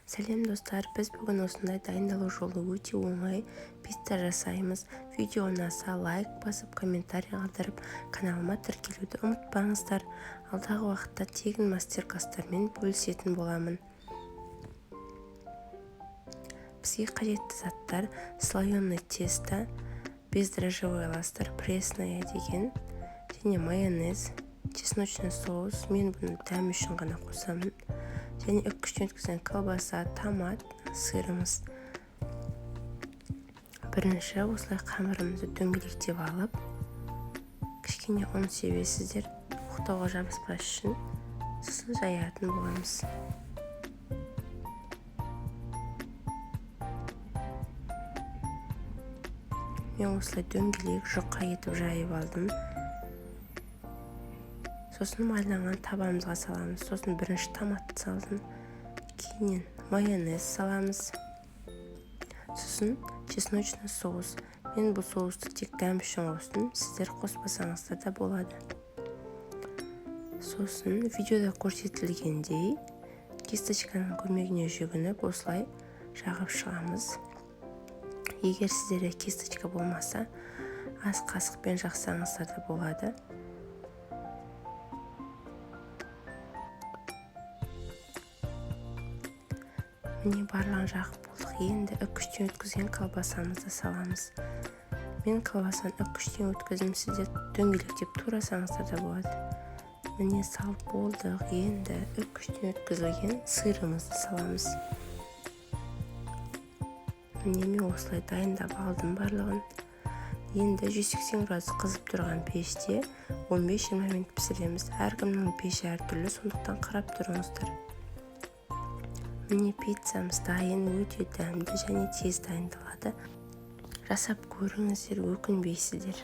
Сәлем достар, біз бүгін осындай дайындалу жолы өте оңай пицца жасаймыз. Видео ұнаса лайк басып, комментарий қалдырып, каналыма тіркелуді ұмытпаңыздар. Алдағы уақытта тегін мастер-класстармен бөлісетін боламын. Бізге қажетті заттар: слоеный тесто, бездрожжевой ластар, пресная деген, және майонез, чесночный соус. Мен бұны дәм үшін ғана қосамын. Және үккіштен өткізген колбаса, томат, сырымыз. Бірінші осылай қамырымызды дөңгелектеп алып, кішкене ұн себесіздер, оқтауға жабыспас үшін сосын жаятын боламыз. Мен осылай дөңгелек жұқа етіп жайып алдым. Сосын майланған табамызға саламыз. Сосын бірінші томат салдым. Кейіннен майонез саламыз. Сосын чесночный соус. Мен бұл соусты тек дәм үшін қостым. Сіздер қоспасаңыздар да болады. Сосын видеода көрсетілгендей кисточканың көмегіне жүгініп осылай жағып шығамыз. Егер сіздерде кисточка болмаса, ас қасықпен жақсаңыздар да болады. Міне барлығын жағып болдық. Енді үккіштен өткізген колбасамызды саламыз. Мен колбасаны үккіштен өткіздім, сіздер дөңгелектеп турасаңыздар да болады. Міне салып болдық. Енді үккіштен өткізілген сырымызды саламыз. Міне мен осылай дайындап алдым барлығын. Енді 180 градус қызып тұрған пеште 15-20 минут пісіреміз. Әркімнің пеші әртүрлі, сондықтан қарап тұрыңыздар. Міне пиццамыз дайын, өте дәмді және тез дайындалады. Жасап көріңіздер, өкінбейсіздер.